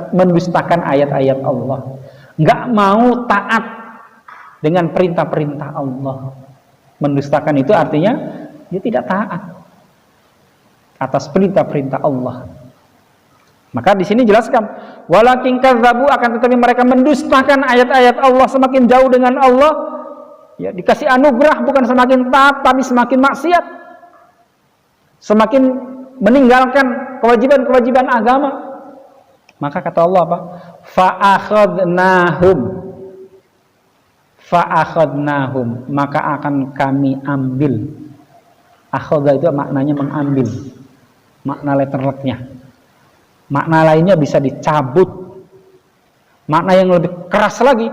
Mendustakan ayat-ayat Allah. Enggak mau taat dengan perintah-perintah Allah. Mendustakan itu artinya dia tidak taat atas perintah-perintah Allah. Maka di sini jelaskan, walakin kadzabu, akan tetapi mereka mendustakan ayat-ayat Allah, semakin jauh dengan Allah, ya, dikasih anugerah bukan semakin taat tapi semakin maksiat. Semakin meninggalkan kewajiban-kewajiban agama. Maka kata Allah apa? Fa'akhadnahum, maka akan kami ambil. Akhadha itu maknanya mengambil. Makna letternya. Makna lainnya bisa dicabut. Makna yang lebih keras lagi,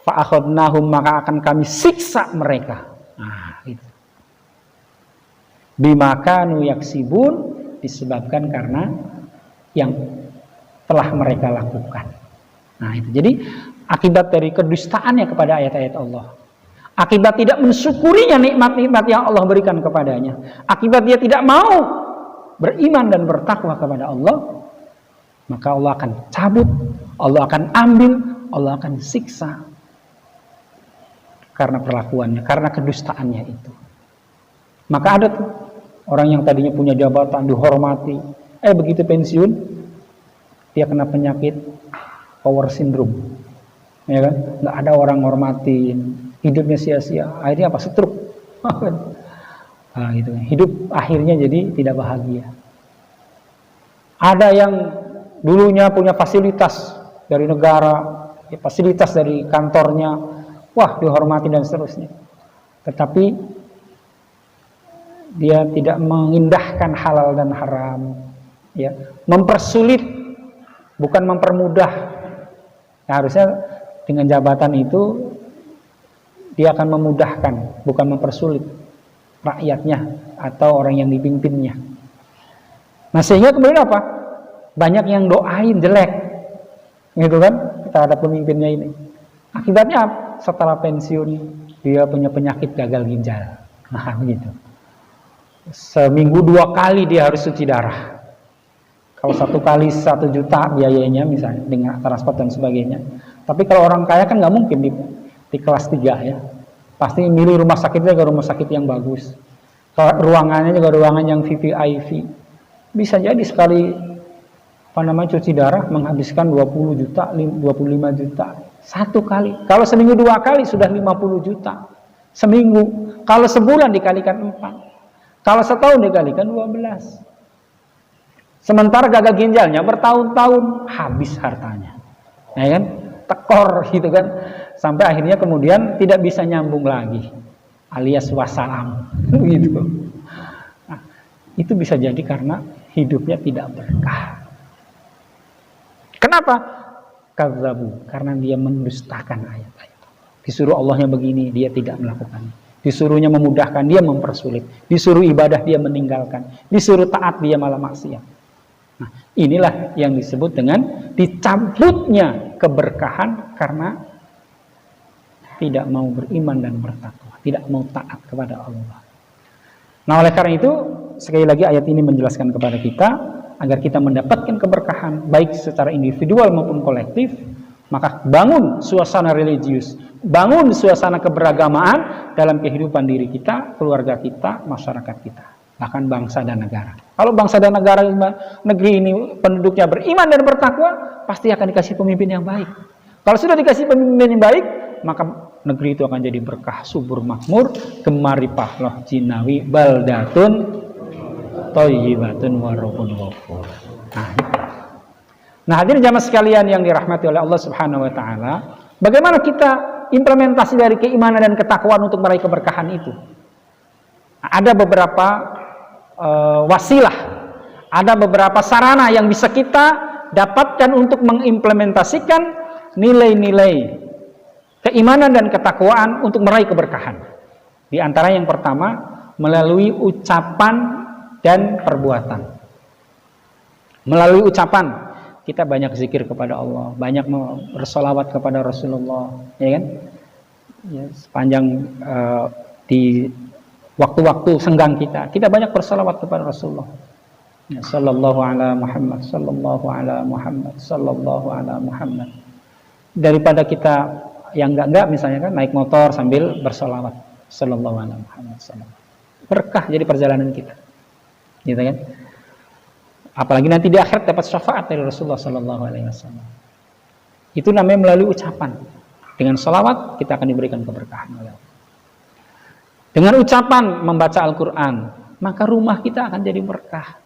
fa'akhadnahum, maka akan kami siksa mereka. Nah, itu. Bima kanu yaksibun, disebabkan karena yang telah mereka lakukan. Nah, itu. Jadi akibat dari kedustaannya kepada ayat-ayat Allah, akibat tidak mensyukurinya nikmat-nikmat yang Allah berikan kepadanya, akibat dia tidak mau beriman dan bertakwa kepada Allah, maka Allah akan cabut, Allah akan ambil, Allah akan siksa karena perlakuannya, karena kedustaannya itu. Maka ada tuh orang yang tadinya punya jabatan, dihormati, begitu pensiun dia kena penyakit power syndrome. ya kan? Nggak ada orang hormatin, hidupnya sia-sia, akhirnya apa? Stroke. Nah, gitu. Hidup akhirnya jadi tidak bahagia. Ada yang dulunya punya fasilitas dari negara, fasilitas dari kantornya, wah dihormati dan seterusnya. Tetapi dia tidak mengindahkan halal dan haram, ya, mempersulit bukan mempermudah. Nah, harusnya dengan jabatan itu dia akan memudahkan, bukan mempersulit rakyatnya atau orang yang dipimpinnya. Nah, sehingga kemudian apa? Banyak yang doain jelek, gitu kan, terhadap pemimpinnya ini. Akibatnya setelah pensiun dia punya penyakit gagal ginjal. Nah, begitu. Seminggu 2 kali dia harus cuci darah. Kalau 1 kali 1 juta biayanya misalnya dengan transport dan sebagainya. Tapi kalau orang kaya kan nggak mungkin di kelas 3 ya. Pasti milih rumah sakitnya ke rumah sakit yang bagus. Ruangannya juga ruangan yang VVIP. Bisa jadi sekali cuci darah menghabiskan 20 juta, 25 juta 1 kali. Kalau seminggu 2 kali sudah 50 juta seminggu. Kalau sebulan dikalikan 4. Kalau setahun dikalikan 12. Sementara gagal ginjalnya bertahun-tahun habis hartanya. Ya kan? Tekor gitu kan. Sampai akhirnya kemudian tidak bisa nyambung lagi. Alias wassalam. Gitu. Nah, itu bisa jadi karena hidupnya tidak berkah. Kenapa? Kadzabu, karena dia mendustakan ayat-ayat. Disuruh Allahnya begini, dia tidak melakukannya. Disuruhnya memudahkan, dia mempersulit. Disuruh ibadah, dia meninggalkan. Disuruh taat, dia malah maksiat. Nah, inilah yang disebut dengan dicabutnya keberkahan karena tidak mau beriman dan bertakwa, tidak mau taat kepada Allah. Nah, oleh karena itu, sekali lagi ayat ini menjelaskan kepada kita agar kita mendapatkan keberkahan baik secara individual maupun kolektif, maka bangun suasana religius, bangun suasana keberagamaan dalam kehidupan diri kita, keluarga kita, masyarakat kita, bahkan bangsa dan negara. Kalau bangsa dan negara negeri ini penduduknya beriman dan bertakwa, pasti akan dikasih pemimpin yang baik. Kalau sudah dikasih pemimpin yang baik, maka negeri itu akan jadi berkah, subur, makmur, gemaripah loh jinawi baldatun thayyibatun wa rabbun ghafur. Nah, hadirin jamaah sekalian yang dirahmati oleh Allah Subhanahu wa taala, bagaimana kita implementasi dari keimanan dan ketakwaan untuk meraih keberkahan itu? Nah, ada beberapa wasilah, ada beberapa sarana yang bisa kita dapatkan untuk mengimplementasikan nilai-nilai keimanan dan ketakwaan untuk meraih keberkahan. Di antara yang pertama, melalui ucapan dan perbuatan. Melalui ucapan, kita banyak zikir kepada Allah, banyak bersolawat kepada Rasulullah, ya kan? Ya, sepanjang di waktu-waktu senggang kita banyak bersolawat kepada Rasulullah. Ya, sallallahu ala Muhammad, sallallahu ala Muhammad, sallallahu ala Muhammad. Daripada kita yang enggak misalnya kan naik motor sambil bersolawat, sallallahu ala Muhammad, sallallahu. Berkah jadi perjalanan kita, gitu kan? Apalagi nanti di akhirat dapat syafaat dari Rasulullah sallallahu alaihi wasallam. Itu namanya melalui ucapan. Dengan salawat kita akan diberikan keberkahan oleh Allah. Dengan ucapan membaca Al-Qur'an, maka rumah kita akan jadi berkah.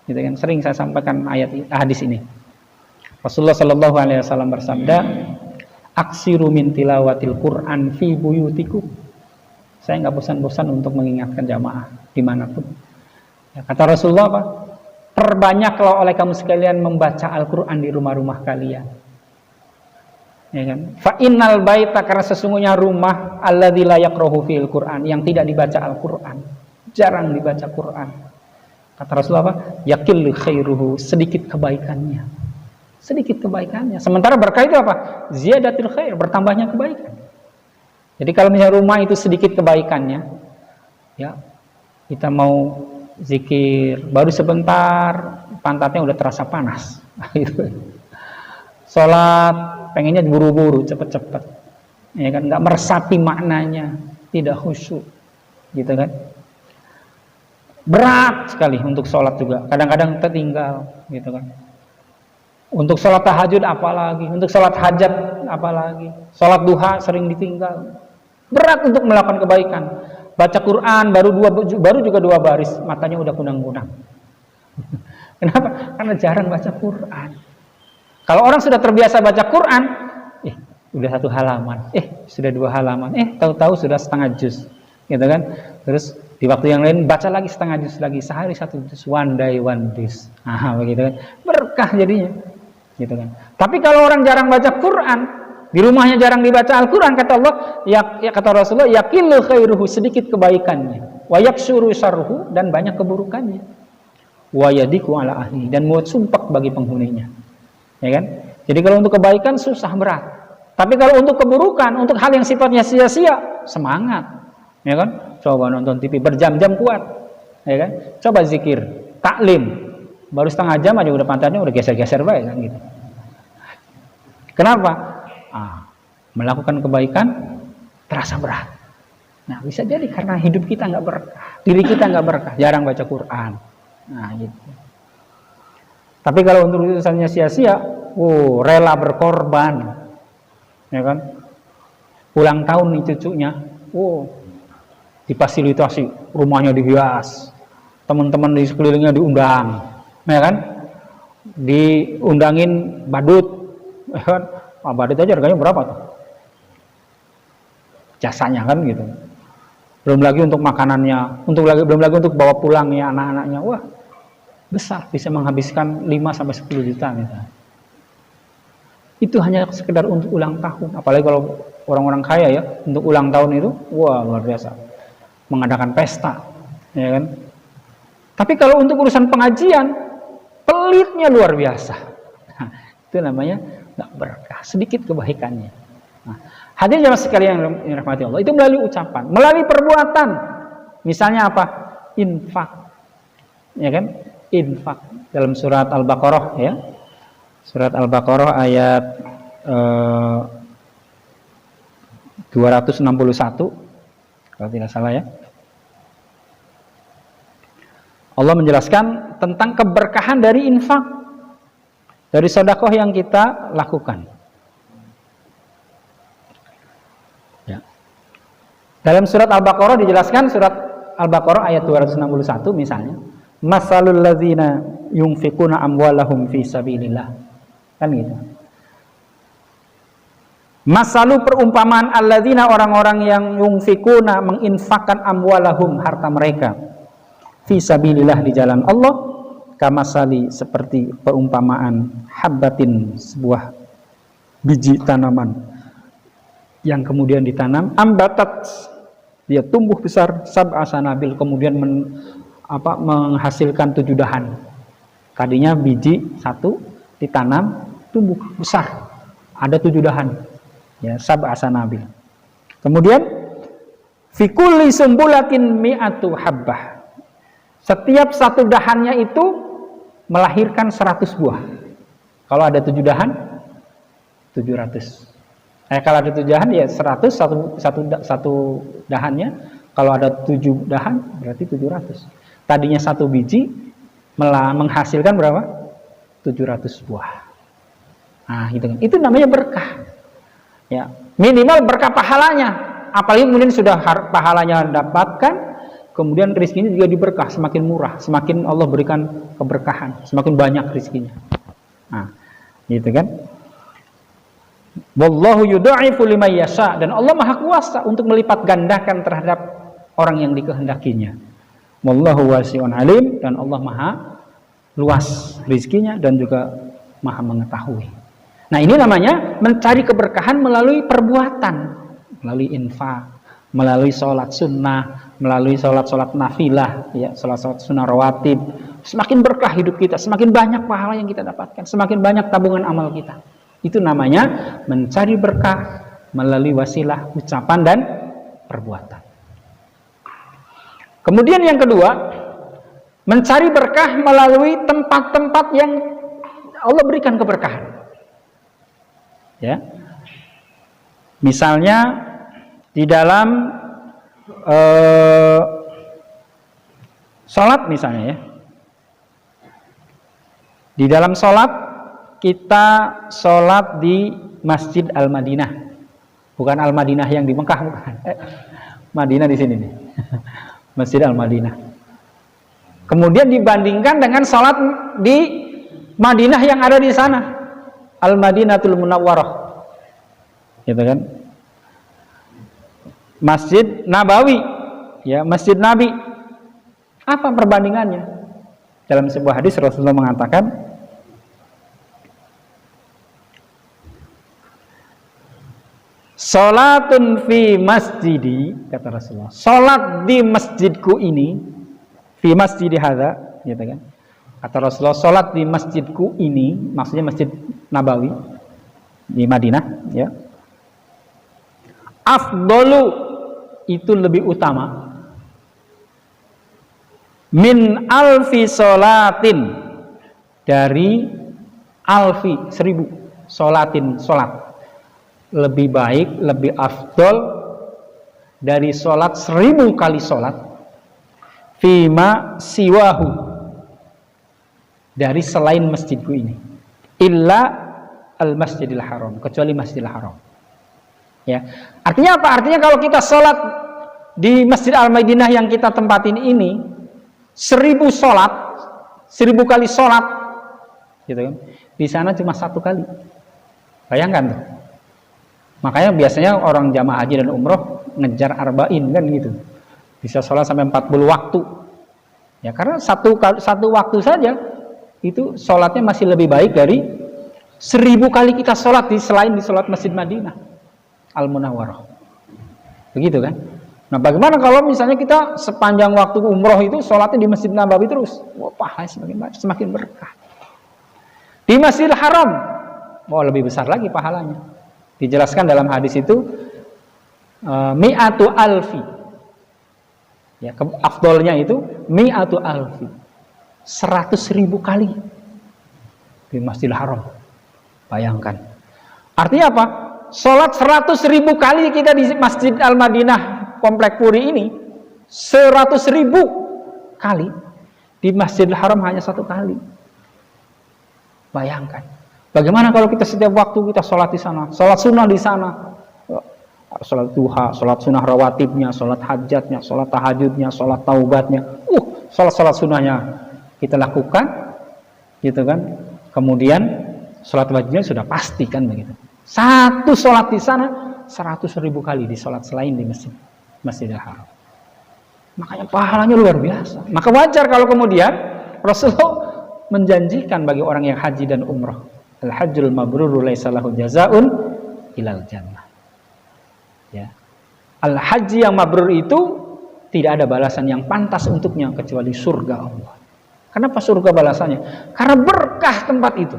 Gitu kan? Sering saya sampaikan hadis ini. Rasulullah sallallahu alaihi wasallam bersabda, "Aksiru min tilawatil Qur'an fi buyutikum." Saya enggak bosan-bosan untuk mengingatkan jamaah dimanapun. Ya, kata Rasulullah apa? Perbanyaklah oleh kamu sekalian membaca Al-Quran di rumah-rumah kalian. Ya kan? Fa innal baita, karena sesungguhnya rumah alladzi la yaqra'u fil Qur'an, yang tidak dibaca Al-Quran, jarang dibaca Quran. Kata Rasulullah apa? Yaqillu khairuhu, sedikit kebaikannya. Sedikit kebaikannya. Sementara berkah itu apa? Ziyadatul khair, bertambahnya kebaikan. Jadi kalau misalnya rumah itu sedikit kebaikannya, ya kita mau zikir baru sebentar pantatnya udah terasa panas. Sholat pengennya buru-buru, cepet-cepet, ya kan, nggak meresapi maknanya, tidak khusyuk, gitu kan. Berat sekali untuk sholat juga, kadang-kadang tertinggal, gitu kan. Untuk sholat tahajud apalagi, untuk sholat hajat apalagi. Sholat duha sering ditinggal. Berat untuk melakukan kebaikan. Baca Quran baru juga 2 baris, matanya udah kunang-kunang. Kenapa? Karena jarang baca Quran. Kalau orang sudah terbiasa baca Quran, udah 1 halaman, sudah 2 halaman, tahu-tahu sudah setengah juz, gitu kan? Terus di waktu yang lain baca lagi setengah juz lagi, sehari 1 juz, one day one juz, begitu kan? Berkah jadinya, gitu kan? Tapi kalau orang jarang baca Quran, di rumahnya jarang dibaca Al-Quran, kata Allah, kata Rasulullah, yaqilu khairuhu, sedikit kebaikannya, wa yaksuru syarruhu, dan banyak keburukannya, wa yadiku ala ahli, dan muat sumpah bagi penghuninya, ya kan? Jadi kalau untuk kebaikan susah, berat. Tapi kalau untuk keburukan, untuk hal yang sifatnya sia-sia, semangat, ya kan? Coba nonton TV berjam-jam kuat, ya kan? Coba zikir, taklim, baru setengah jam aja udah pantatnya udah geser-geser baik kan gitu. Kenapa? Melakukan kebaikan terasa berat. Nah, bisa jadi karena hidup kita nggak berkah, diri kita nggak berkah, jarang baca Quran. Nah, gitu. Tapi kalau untuk urusannya sia-sia, rela berkorban, ya kan? Ulang tahun nih cucunya, difasilitasi, rumahnya dihias, teman-teman di sekelilingnya diundang, ya kan? Diundangin badut, ya kan? Badut aja harganya berapa tuh? Jasanya kan gitu. Belum lagi untuk makanannya, belum lagi untuk bawa pulangnya anak-anaknya. Wah, besar, bisa menghabiskan 5-10 juta misalnya. Itu hanya sekedar untuk ulang tahun. Apalagi kalau orang-orang kaya ya, untuk ulang tahun itu, wah luar biasa. Mengadakan pesta, ya kan? Tapi kalau untuk urusan pengajian, pelitnya luar biasa. Nah, itu namanya nggak berkah, sedikit kebaikannya. Nah, hadirin jemaah sekalian yang dirahmati Allah, itu melalui ucapan, melalui perbuatan. Misalnya apa? Infak, ya kan? Infak dalam surat Al-Baqarah, ya. Surat Al-Baqarah ayat 261 kalau tidak salah ya. Allah menjelaskan tentang keberkahan dari infak, dari sedekah yang kita lakukan. Ya. Dalam surat Al-Baqarah dijelaskan, surat Al-Baqarah ayat 261 misalnya, masalul ladzina yunfikuna amwalahum fi sabilillah. Kan gitu. Masalu perumpamaan alladzina, orang-orang yang yunfikuna, menginfakkan amwalahum, harta mereka, fi sabilillah, di jalan Allah, kamasali, seperti perumpamaan habbatin, sebuah biji tanaman yang kemudian ditanam, ambatat, dia tumbuh besar, sab'a sanabil, kemudian menghasilkan 7 dahan. Tadinya biji 1 ditanam, tumbuh besar, ada 7 dahan, ya, sab'a sanabil. Kemudian fi kulli sumbulatin mi'atu habbah, setiap 1 dahannya itu melahirkan 100 buah. Kalau ada 7 dahan, 700. Kalau ada 7 dahan ya 100, satu dahannya. Kalau ada 7 dahan berarti 700. Tadinya 1 biji menghasilkan berapa? 700 buah. Nah, gitu kan. Itu namanya berkah. Ya, minimal berkah pahalanya. Apalagi kemudian sudah pahalanya dapatkan, kemudian rezekinya juga diberkah, semakin murah, semakin Allah berikan keberkahan, semakin banyak rezekinya. Nah, gitu kan. Wallahu yudha'ifu liman yasha, dan Allah Maha Kuasa untuk melipat gandakan terhadap orang yang dikehendakinya. Wallahu wasi'un alim, dan Allah Maha luas rezekinya dan juga Maha mengetahui. Nah, ini namanya mencari keberkahan melalui perbuatan, melalui infak, melalui sholat sunnah, melalui sholat nafilah, ya, sholat sunnah rawatib. Semakin berkah hidup kita, semakin banyak pahala yang kita dapatkan, semakin banyak tabungan amal kita. Itu namanya mencari berkah melalui wasilah ucapan dan perbuatan. Kemudian yang kedua, mencari berkah melalui tempat-tempat yang Allah berikan keberkahan. Ya. Misalnya di dalam sholat misalnya ya. Di dalam sholat, kita sholat di Masjid Al-Madinah. Bukan Al-Madinah yang di Mekah, bukan. Madinah di sini nih. Masjid Al-Madinah. Kemudian dibandingkan dengan salat di Madinah yang ada di sana. Al-Madinatul Munawwarah. Gitu kan? Masjid Nabawi, ya, Masjid Nabi. Apa perbandingannya? Dalam sebuah hadis Rasulullah mengatakan, "Salatun fi masjidi," kata Rasulullah, salat di masjidku ini, fi masjidi hadza, gitu kan? Kata Rasulullah, salat di masjidku ini, maksudnya Masjid Nabawi di Madinah, ya. Afdalu, itu lebih utama, min alfi solatin, dari alfi, 1000 solatin, solat. Lebih baik, lebih afdol dari solat 1000 kali solat, fima siwahu, dari selain masjidku ini, illa al masjidil haram, kecuali masjidil haram. Ya, artinya apa? Artinya kalau kita sholat di Masjid Al-Madinah yang kita tempatin ini 1000 sholat, 1000 kali sholat, gitu kan? Di sana cuma 1 kali. Bayangkan tuh. Makanya biasanya orang jamaah haji dan umroh ngejar arba'in kan gitu. Bisa sholat sampai 40 waktu. Ya, karena satu waktu saja itu sholatnya masih lebih baik dari 1000 kali kita sholat selain di sholat Masjid Madinah Al-Munawwarah. Begitu kan? Nah, bagaimana kalau misalnya kita sepanjang waktu umroh itu sholatnya di Masjid Nabawi terus? Wah, pahalanya semakin berkah. Di Masjidil Haram, wah, lebih besar lagi pahalanya. Dijelaskan dalam hadis itu, mi'atu alfi. Ya, afdolnya itu mi'atu alfi. 100.000 kali di Masjidil Haram. Bayangkan. Artinya apa? Sholat 100.000 kali kita di Masjid Al-Madinah Komplek Puri ini, 100.000 kali. Di Masjidil Haram hanya 1 kali. Bayangkan. Bagaimana kalau kita setiap waktu kita sholat di sana, sholat sunnah di sana, sholat duha, sholat sunnah rawatibnya, sholat hajatnya, sholat tahajudnya, sholat taubatnya, sholat sunnahnya kita lakukan, gitu kan? Kemudian sholat wajibnya sudah pasti kan begitu. 1 sholat di sana 100.000 kali di sholat selain di Masjidil Haram. Makanya pahalanya luar biasa. Maka wajar kalau kemudian Rasulullah menjanjikan bagi orang yang haji dan umrah, al-hajjul mabruru laisa lahu jazaa'un ilal jannah. Ya. Al-haji yang mabrur itu tidak ada balasan yang pantas untuknya kecuali surga Allah. Kenapa surga balasannya? Karena berkah tempat itu.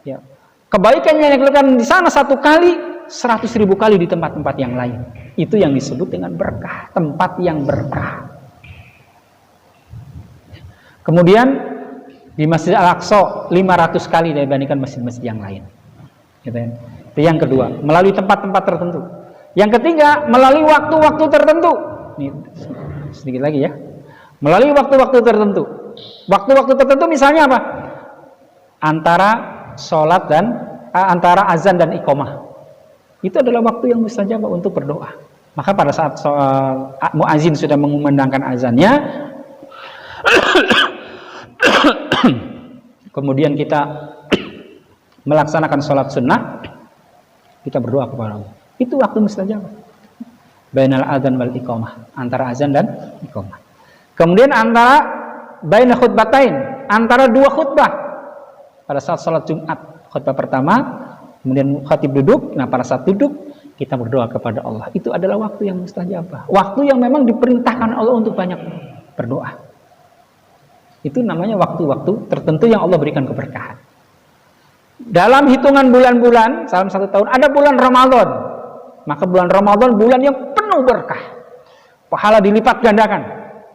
Ya. Kebaikan yang dilakukan di sana 1 kali, 100.000 kali di tempat-tempat yang lain. Itu yang disebut dengan berkah, tempat yang berkah. Kemudian di Masjid Al-Aqsa 500 kali dibandingkan masjid-masjid yang lain. Gitu kan? Itu yang kedua, melalui tempat-tempat tertentu. Yang ketiga, melalui waktu-waktu tertentu. Ini sedikit lagi ya. Melalui waktu-waktu tertentu. Waktu-waktu tertentu misalnya apa? Antara sholat dan antara azan dan iqamah. Itu adalah waktu yang mustajabah untuk berdoa. Maka pada saat muazin sudah mengumandangkan azannya, kemudian kita melaksanakan sholat sunnah, kita berdoa kepada Allah. Itu waktu mustajabah. Bainal adzan wal iqamah, antara azan dan iqamah. Kemudian antara baina khutbatain, antara 2 khutbah. Pada saat sholat Jumat, khutbah pertama, kemudian khatib duduk. Nah, pada saat duduk kita berdoa kepada Allah. Itu adalah waktu yang mustajabah. Waktu yang memang diperintahkan Allah untuk banyak berdoa. Itu namanya waktu-waktu tertentu yang Allah berikan keberkahan. Dalam hitungan bulan-bulan, dalam 1 tahun ada bulan Ramadan. Maka bulan Ramadan bulan yang penuh berkah. Pahala dilipat gandakan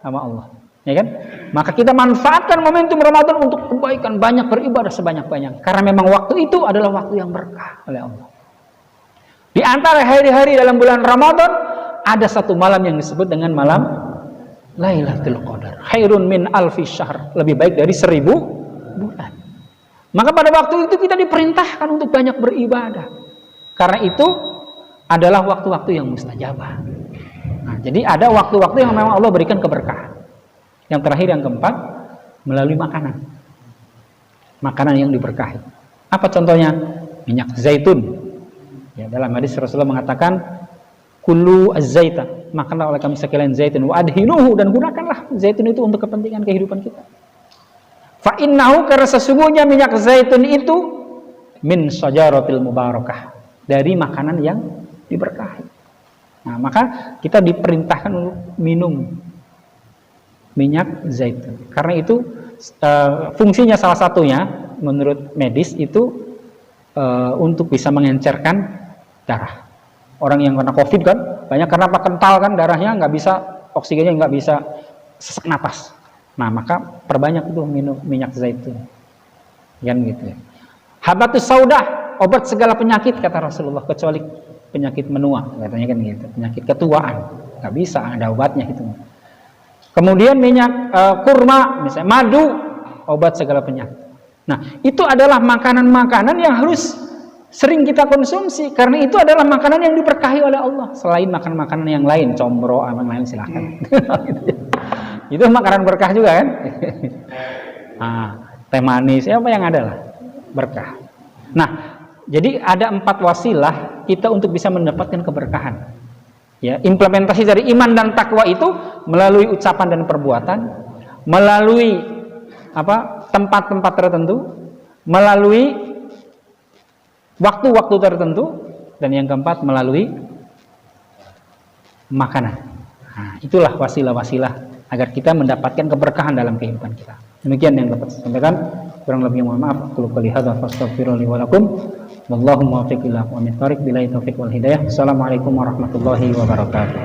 sama Allah. Ya kan? Maka kita manfaatkan momentum Ramadan untuk kebaikan, banyak beribadah sebanyak-banyak. Karena memang waktu itu adalah waktu yang berkah oleh Allah. Di antara hari-hari dalam bulan Ramadan ada 1 malam yang disebut dengan malam Lailatul Qadar. Khairun min alfi syahr, lebih baik dari 1000 bulan. Maka pada waktu itu kita diperintahkan untuk banyak beribadah. Karena itu adalah waktu-waktu yang mustajabah. Nah, jadi ada waktu-waktu yang memang Allah berikan keberkahan. Yang terakhir, yang keempat, melalui makanan. Makanan yang diberkahi. Apa contohnya? Minyak zaitun. Ya, dalam hadis Rasulullah mengatakan, "Kulu az-zaita," makanlah oleh kami sekalian zaitun, wa adhinuhu, dan gunakanlah zaitun itu untuk kepentingan kehidupan kita. Fa innahu, karena sesungguhnya minyak zaitun itu min syajaratil mubarakah, dari makanan yang diberkahi. Nah, maka kita diperintahkan untuk minum minyak zaitun. Karena itu fungsinya salah satunya menurut medis itu untuk bisa mengencerkan darah. Orang yang kena COVID kan banyak karena apa, kental kan darahnya, nggak bisa, oksigennya nggak bisa, sesak napas. Nah, maka perbanyak itu minum minyak zaitun. Kan gitu ya. Habatus saudah, obat segala penyakit kata Rasulullah, kecuali penyakit menua, katanya kan gitu. Penyakit ketuaan nggak bisa, ada obatnya gitu. Kemudian minyak kurma, misalnya madu, obat segala penyakit. Nah, itu adalah makanan-makanan yang harus sering kita konsumsi, karena itu adalah makanan yang diberkahi oleh Allah. Selain makanan-makanan yang lain, combro, yang lain silahkan. Itu makanan berkah juga kan. Nah, teh manis, apa yang ada lah, berkah. Nah, jadi ada 4 wasilah kita untuk bisa mendapatkan keberkahan. Ya, implementasi dari iman dan takwa itu melalui ucapan dan perbuatan, melalui tempat-tempat tertentu, melalui waktu-waktu tertentu, dan yang keempat melalui makanan. Nah, itulah wasilah-wasilah agar kita mendapatkan keberkahan dalam kehidupan kita. Demikian yang dapat saya sampaikan. Kurang lebih mohon maaf. Qul qouli hadza fastaghfirullahi wa lakum. Wallahu muwaffiq ila aqwamit thoriq, billahi taufiq wal hidayah. Assalamualaikum warahmatullahi wabarakatuh.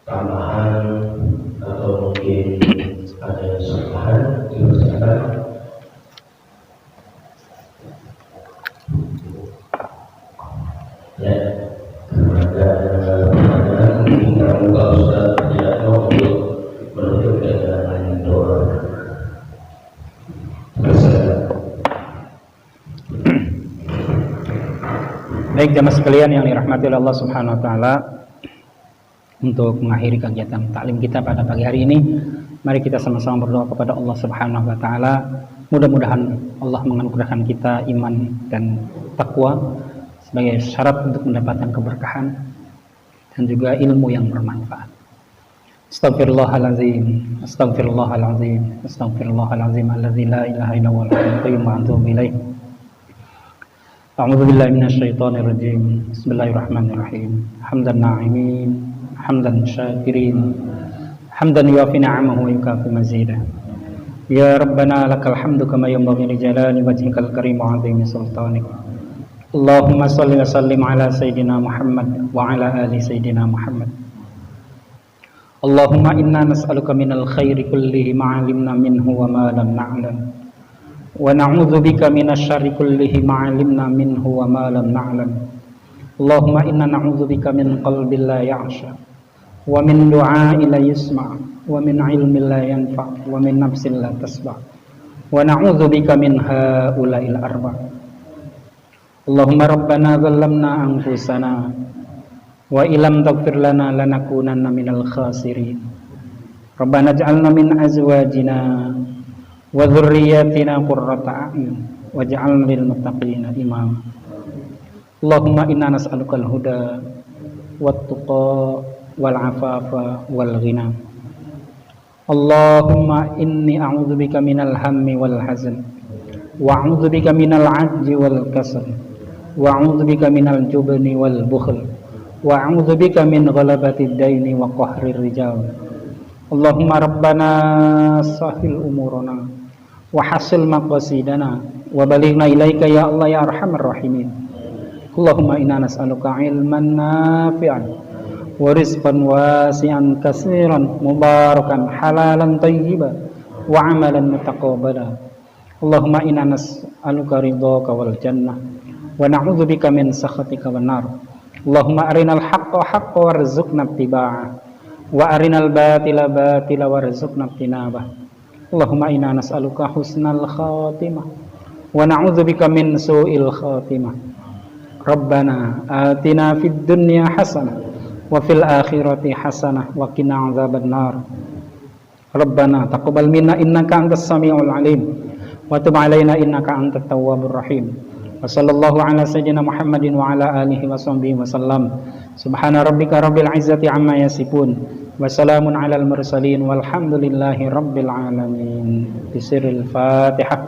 Tambahan atau mungkin ada kesalahan, dipersilakan. Ya, ada pertanyaan, tinggal buka Ustaz Yatno untuk menutup dengan doa. Baik jamaah sekalian yang dirahmati oleh Allah Subhanahu wa taala, untuk mengakhiri kegiatan taklim kita pada pagi hari ini, mari kita sama-sama berdoa kepada Allah Subhanahu wa taala. Mudah-mudahan Allah menganugerahkan kita iman dan takwa sebagai syarat untuk mendapatkan keberkahan dan juga ilmu yang bermanfaat. Astaghfirullahalazim, astaghfirullahalazim, astaghfirullahalazim alladzi la ilaha illa huwal hayyul qayyum wa atubu ilaih. A'udzu billahi minasyaitonir rajim. Bismillahirrahmanirrahim. Hamdan na'imin, hamdan syakirin, hamdan yuafi ni'amahu wa yukafi mazidah. Ya Rabbana lakal hamdu kama yanbaghi li jalali wajhikal karim wa 'azimi sultanik. Allahumma shalli wa sallim ala sayyidina Muhammad wa ala ali sayyidina Muhammad. Allahumma inna nas'aluka minal khairi kullihi ma 'alimna minhu wa ma lam na'lam, wa na'udzu bika minasy syarri kullihi ma 'alimna minhu wa ma lam na'lam. Allahumma inna na'udzu bika min qalbin la ya'sha, wa min du'a'in la yusma', wa min 'ilmin la yanfa', wa min nafsin la tasba', wa na'udzu bika min ha'ula'il arba'. Allahumma rabbana zalamna anfusana wa illam taghfir lana lanakunanna minal khasirin. Rabbana ij'alna min azwajina wa dhurriyyatina qurrata a'yun waj'alna lil muttaqina imama. Allahumma inna nas'alukal huda wat tuqa wal afafa wal ghina. Allahumma inni a'udzubika minal hammi wal hazan, wa a'udzubika minal 'ajzi wal kasal, wa a'udzubika minal jubni wal bukhl, wa a'udzubika min ghalabatid daini wa qahrir rijal. Allahumma rabbana sahil umurana wa hasil maqasidana wa balighna ilaika ya Allah ya arhamar rahimin. Allahumma inna nas'aluka ilman nafi'an wa rizqan wasi'an katsiran mubarakan halalan thayyiban wa amalan mutaqabbala. Allahumma inna nas'aluka ridhaka wal jannah wa na'udzubika min sakhatika wan nar. Allahumma arinal haqqa haqqa warzuqna ittiba'ah wa arinal batila batila warzuqna ijtinabah. Allahumma inna nas'aluka husnal khatimah wa na'udzubika min su'il khatimah. Rabbana atina fid dunya hasanah wa fil akhirati hasanah wa qina adzabannar. Rabbana taqabbal minna innaka antas samiul alim wa tub alaina innaka antat tawwabur rahim. Wa sallallahu ala sayyidina Muhammadin wa ala alihi wa sahbihi wa sallam. Subhana rabbika rabbil izzati amma yasifun wa salamun alal mursalin walhamdulillahi rabbil alamin. Bisiril Fatihah.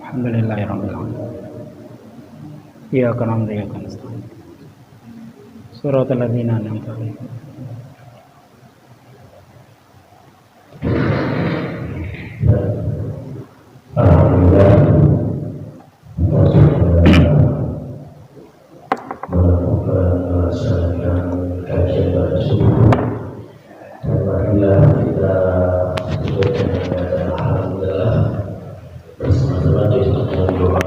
Alhamdulillahi rabbil alamin. Iyyaka na'budu wa iyyaka nasta'in. Shiratal ladzina an'amta 'alaihim. Alhamdulillah, melaksanakan kajian pada subuh. Dan marilah kita alhamdulillah bersama-sama dengan doa.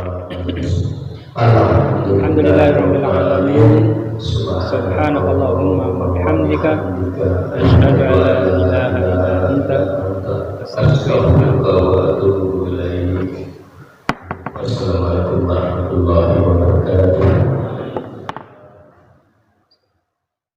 Alhamdulillahirabbil alamin. Subhanakallahumma wa bihamdika asyhadu an la ilaha illa anta astaghfiruka wa atubu ilaik.